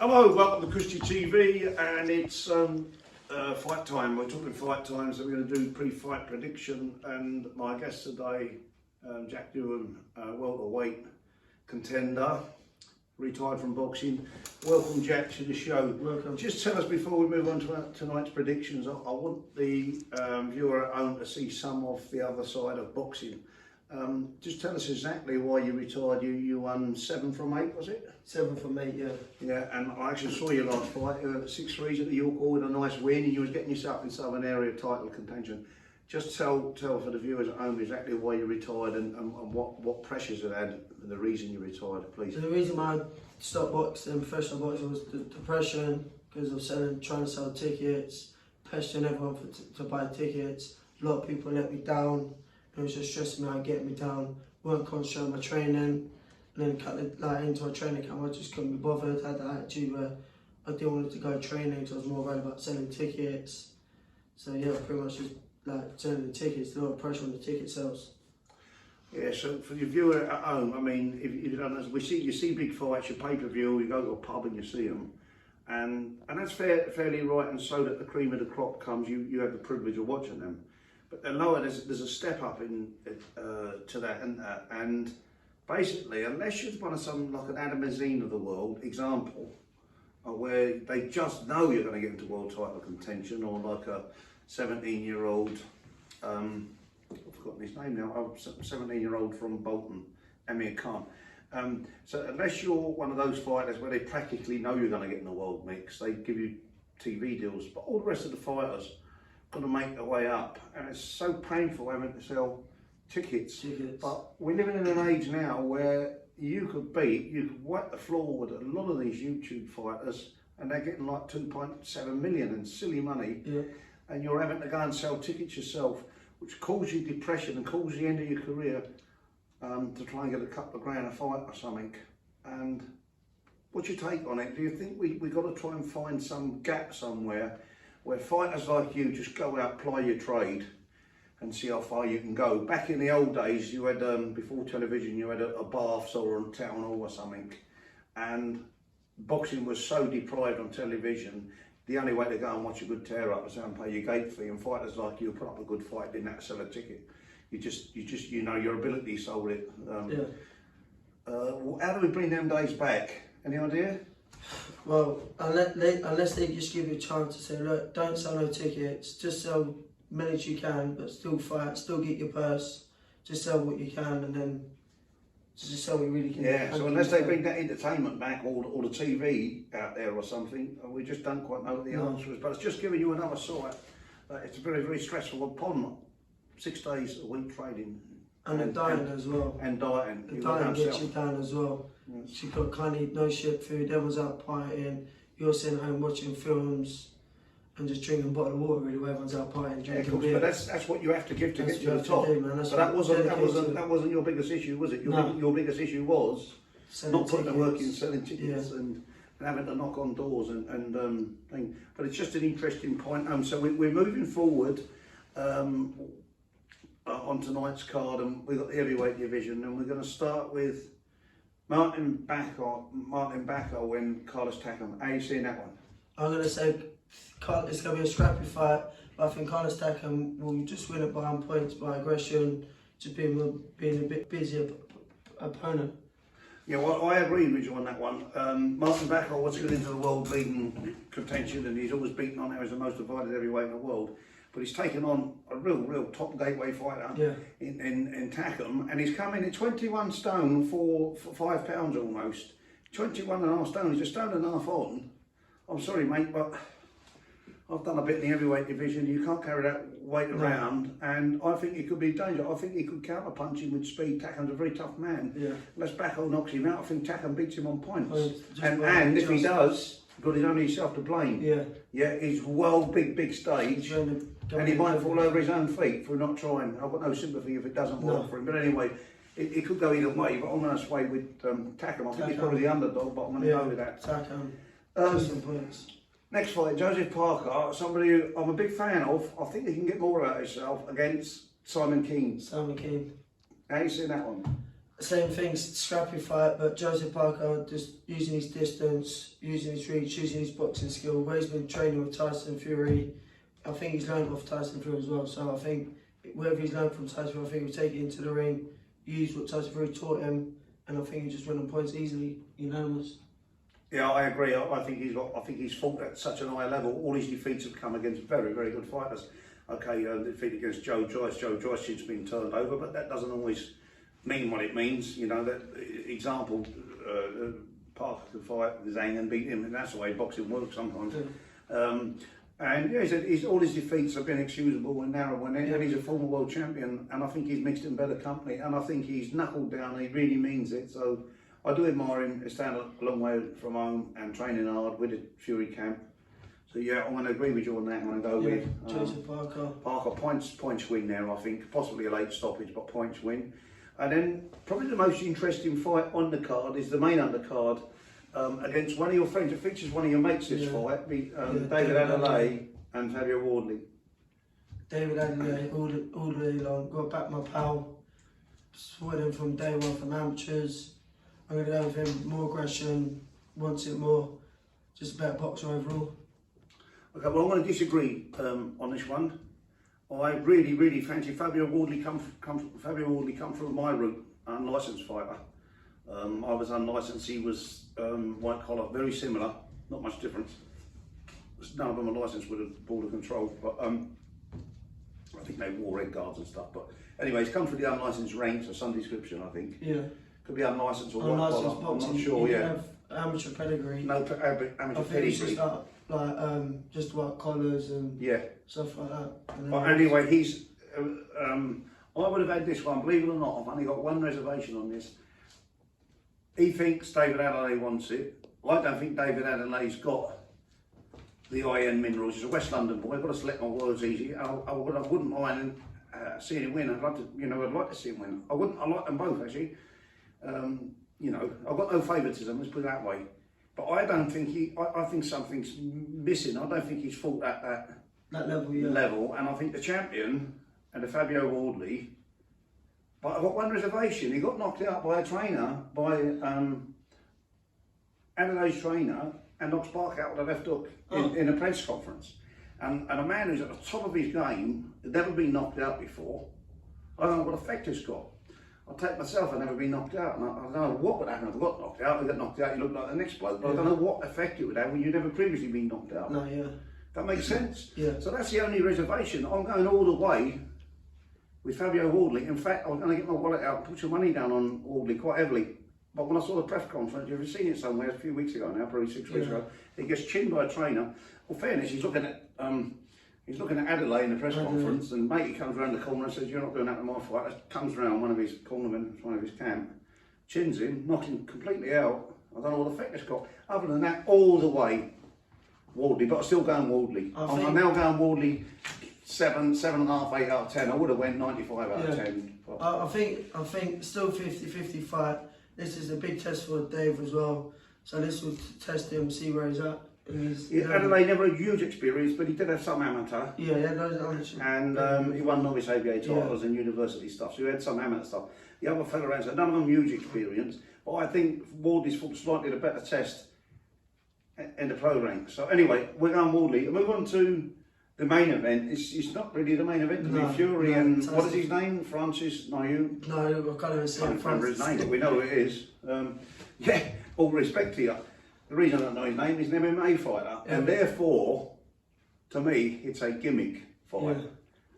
Hello, welcome to Christie TV, and it's fight time. We're talking fight time, so we're going to do pre-fight prediction. And my guest today, Jack Newham, welterweight contender, retired from boxing. Welcome, Jack, to the show. Welcome. Just tell us before we move on to tonight's predictions. I want the viewer at home to see some of the other side of boxing. Just tell us exactly why you retired. You won 7 from 8, was it? 7 from 8, yeah. Yeah, and I actually saw your last fight, 6-3 at the York Hall with a nice win, and you was getting yourself in Southern area title contention. Just tell for the viewers at home exactly why you retired and what pressures it had, and the reason you retired, please. So the reason why I stopped boxing, professional boxing, was the depression, because of trying to sell tickets, pestering everyone to buy tickets. A lot of people let me down. It was just stressing me out, getting me down. Weren't concentrating on my training, and then cut into my training camp. I just couldn't be bothered. Had that attitude where I didn't want to go training, so I was more worried about selling tickets. So yeah, pretty much just selling the tickets. A lot of pressure on the ticket sales. Yeah, so for your viewer at home, I mean, if you don't know, you see big fights, you pay-per-view, you go to a pub and you see them, and that's fairly right, and so that the cream of the crop comes, you have the privilege of watching them. But then lower, there's a step up to that, and basically, unless you're one of some like an Adam Azine of the world example, where they just know you're going to get into world title contention, or like a 17-year-old, I've forgotten his name now, 17-year-old from Bolton, Amir Khan. So unless you're one of those fighters where they practically know you're going to get in the world mix, they give you TV deals, but all the rest of the fighters going to make their way up, and it's so painful having to sell tickets. But we're living in an age now where you could wipe the floor with a lot of these YouTube fighters, and they're getting like 2.7 million and silly money, and you're having to go and sell tickets yourself, which causes you depression and causes the end of your career, to try and get a couple of grand a fight or something. And what's your take on it? Do you think we've got to try and find some gap somewhere where fighters like you just go out, ply your trade, and see how far you can go? Back in the old days, you had, before television, you had a Baths or a town hall or something, and boxing was so deprived on television, the only way to go and watch a good tear-up was and pay your gate fee, and fighters like you put up a good fight, didn't have to sell a ticket. You know, your ability sold it. How do we bring them days back? Any idea? Well, unless they just give you a chance to say, look, don't sell no tickets, just sell many as you can, but still fight, still get your purse, just sell what you can, and then just sell what you really can. Yeah, so unless they bring that entertainment back, or the TV out there or something, we just don't quite know what the answer is. But it's just giving you another sight. It's very, very stressful upon 6 days a week trading. And dying as well. And dieting. The dieting gets you down as well. Yes. You can't eat no shit food, everyone's out partying, you're sitting at home watching films and just drinking a bottle of water, really, where everyone's out partying, drinking beer. But that's what you have to give to get to the top. But that wasn't your biggest issue, was it? Your biggest issue was not putting the work in, selling tickets, and having to knock on doors and thing. But it's just an interesting point. So we're moving forward on tonight's card, and we've got the heavyweight division, and we're going to start with Martin Backer when Carlos Takam. How are you seeing that one? I'm going to say it's going to be a scrappy fight, but I think Carlos Takam will just win it by points, by aggression, just being a bit busier opponent. Yeah, well, I agree with you on that one. Martin Backer was going into the world leading contention, and he's always beaten on there as the most divided heavyweight in the world. But he's taken on a real top gateway fighter in Takam, and he's come in at 21 stone for 5 pounds almost. 21 and a half stone, he's a stone and a half on. I'm sorry, mate, but I've done a bit in the heavyweight division. You can't carry that weight around, and I think it could be dangerous. I think he could counter-punch him with speed. Takam's a very tough man. Yeah. Unless Backer knocks him out, I think Takam beats him on points. And if he does, got his only self to blame. Yeah, he's big stage, and he might fall over his own feet for not trying. I've got no sympathy if it doesn't work for him. But anyway, it could go either way. But I'm going to sway with Takam. I think he's probably the underdog, but I'm going to go with that. Takam. Next fight, Joseph Parker, somebody who I'm a big fan of. I think he can get more out of himself against Simon Keane. Simon Keane. How you seen that one? Same thing, scrappy fight, but Joseph Parker just using his distance, using his reach, using his boxing skill, where he's been training with Tyson Fury. I think he's learned off Tyson Fury as well, so I think whatever he's learned from Tyson Fury, I think he'll take it into the ring, use what Tyson Fury taught him, and I think he just win on points easily, unanimous. Yeah, I agree. I think he's fought at such an high level. All his defeats have come against very, very good fighters. Okay, defeat against Joe Joyce. Joe Joyce has been turned over, but that doesn't always mean what it means. You know, that example, Parker could fight Zhang and beat him, and that's the way boxing works sometimes. Yeah. And yeah, all his defeats have been excusable and narrow, and he's a former world champion, and I think he's mixed in better company, and I think he's knuckled down, and he really means it. So I do admire him. He's staying a long way from home and training hard with the Fury camp. So yeah, I'm going to agree with you on that. I'm going to go with Joseph Parker. Parker, points win there, I think. Possibly a late stoppage, but points win. And then probably the most interesting fight on the card is the main undercard against one of your friends. It features one of your mates this fight, David Adelaide and Fabio Wardley. David Adelaide, all the way long. Got back my pal. Supported him from day one from amateurs. I'm going to go with him, more aggression, wants it more, just a better boxer overall. Okay, well I'm going to disagree on this one. I really, really fancy Fabio Wardley come from my route, unlicensed fighter. I was unlicensed, he was white collar, very similar, not much difference. None of them are licensed with a border control, but I think they wore red guards and stuff. But anyway, he's come through the unlicensed ranks of some description, I think. Yeah. Could be unlicensed or white collar, I'm not sure, you have amateur pedigree. No, amateur pedigree. Just white collars and stuff like that. But anyway, he's. I would have had this one, believe it or not. I've only got one reservation on this. He thinks David Adelaide wants it. I don't think David Adelaide's got the IN minerals. He's a West London boy. I've got to select my words easy. I wouldn't mind seeing him win. I'd like to see him win. I like them both actually. I've got no favouritism. Let's put it that way. But I don't think I think something's missing. I don't think he's fought at that level. And I think the champion and the Fabio Wardley. But I've got one reservation. He got knocked out by a trainer, by Adelaide's trainer, and knocked Spark out with a left hook in a press conference. And a man who's at the top of his game, had never been knocked out before. I don't know what effect it's got. I'll take myself, I've never been knocked out, and I don't know what would happen if I got knocked out. If I got knocked out, you look like the next bloke, but I don't know what effect it would have when you've never previously been knocked out. No, yeah. That makes sense? Yeah. So that's the only reservation. I'm going all the way with Fabio Wardley. In fact, I was going to get my wallet out and put some money down on Wardley quite heavily. But when I saw the press conference, you've seen it somewhere a few weeks ago now, probably 6 weeks ago, he gets chinned by a trainer. Well, fairness, he's looking at Adelaide in the press conference, and matey comes around the corner and says, "You're not doing that in my fight." Comes round, one of his cornermen, one of his camp, chins him, knocks him completely out. I don't know what effect it's got. Other than that, all the way, Wardley, but I'm still going Wardley. I'm now going Wardley 7.5, 8 out of 10. I would have went 95 out of 10. But I think still 50-50 fight. This is a big test for Dave as well. So this will test him, see where he's at. Adelaide never had huge experience, but he did have some amateur. Yeah, loads of amateur. And he won novice ABA titles and university stuff, so he had some amateur stuff. The other fella around, so none of them huge experience, but I think Wardley's fought slightly the better test in the pro ranks. So anyway, we're going Wardley. Move on to the main event. It's not really the main event to me. Fury and what is his name? Francis Ngannou? No, I can't even say. I can't remember his name, but we know who it is. All respect to you. The reason I don't know his name is an MMA fighter, and therefore, to me, it's a gimmick fight. Yeah.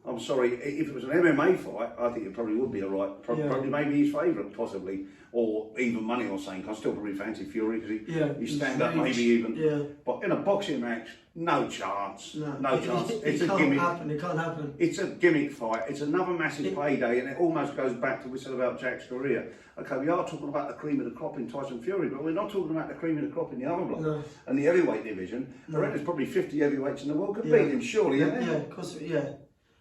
I'm sorry, if it was an MMA fight, I think it probably would be alright. Probably maybe his favourite, possibly, or even money or something. I still probably fancy Fury because he stand up, maybe even. Yeah. But in a boxing match, no chance. No chance. It's a gimmick. It can't happen. It's a gimmick fight. It's another massive payday, and it almost goes back to what we said about Jack's career. Okay, we are talking about the cream of the crop in Tyson Fury, but we're not talking about the cream of the crop in the other block. And the heavyweight division. I reckon there's probably 50 heavyweights in the world could beat him, surely. Of course,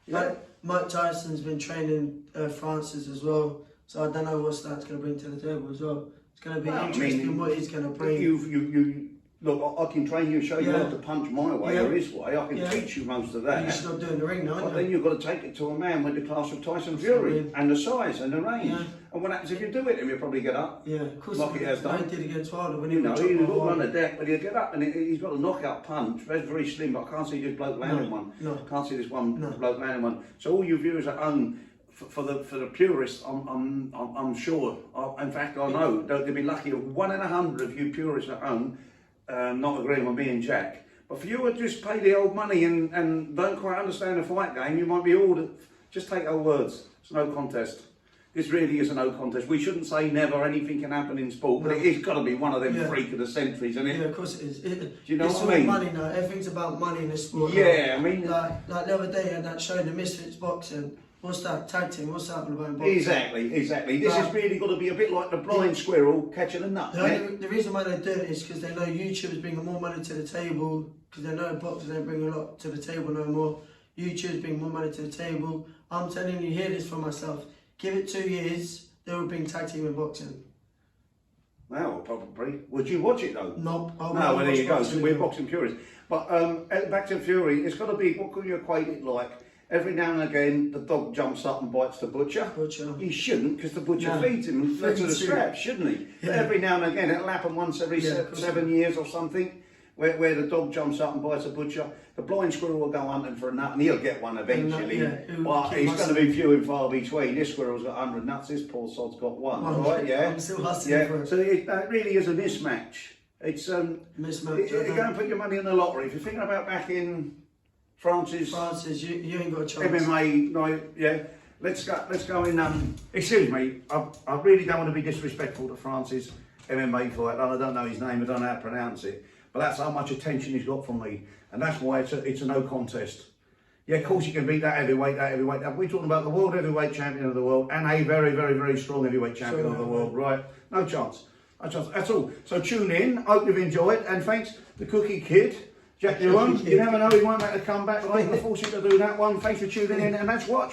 Like Mike Tyson's been training Francis as well, so I don't know what that's going to bring to the table as well. It's going to be interesting what he's going to bring. look, I can train you, show you how to punch my way or his way. I can teach you most of that. You should not do it in the ring now, But then you've got to take it to a man with the class of Tyson Fury and the size and the range. Yeah. And what happens if you do it? He'll probably get up. Yeah, of course. Like he has done. I did against Wardley when he You know, was he'll look on the deck, but he'll get up and he's got a knockout punch. Very, very slim, but I can't see this bloke landing one. No. Can't see this one bloke landing one. So all you viewers at home, for the purists, I'm sure. In fact, I know they'll be lucky. 1 in 100 of you purists at home not agreeing with me and Jack. But for you who just pay the old money and don't quite understand the fight game, you might be all just take our words. It's no contest. This really is a no contest. We shouldn't say never, anything can happen in sport, but it's got to be one of them freak of the centuries, isn't it? Yeah, of course it is. Do you know it's what I mean? all money now. Everything's about money in this sport. Yeah, I mean... Like the other day, I had that show, The Misfits Boxing. What's that? Tag team? What's that all about boxing? Exactly. This has really got to be a bit like the blind squirrel catching a nut. The reason why they do it is because they know YouTubers bring more money to the table, because they know boxers don't bring a lot to the table no more. YouTubers bring more money to the table. I'm telling you, hear this for myself. Give it 2 years, they will bring tag team in boxing. Now, probably. Would you watch it though? No. No, well, there you go. So we're boxing purists. But back to Fury, it's got to be, what could you equate it like? Every now and again, the dog jumps up and bites the butcher. He shouldn't, because the butcher feeds him to the straps, shouldn't he? Yeah. But every now and again, it'll happen once every 7 years or something, where the dog jumps up and bites the butcher. The blind squirrel will go hunting for a nut, and he'll get one eventually. But he's going to be few and far between. This squirrel's got 100 nuts, this poor sod's got one. Right? Yeah. I'm still hustling for it. So it really is a mismatch. It's mismatch. You go and put your money in the lottery. If you're thinking about back in Francis, you ain't got a chance. MMA, right? Yeah. Let's go in. Excuse me. I really don't want to be disrespectful to Francis MMA fight. I don't know his name. I don't know how to pronounce it. But that's how much attention he's got from me, and that's why it's a no contest. Yeah, of course you can beat that heavyweight. We're talking about the world heavyweight champion of the world and a very, very, very strong heavyweight champion of the world, right? No chance. That's all. So tune in. Hope you've enjoyed, and thanks to Cookie Kid. Jack Newham, you never know, he might make a comeback. Right? I force you to do that one. Thanks for tuning in, and let's watch.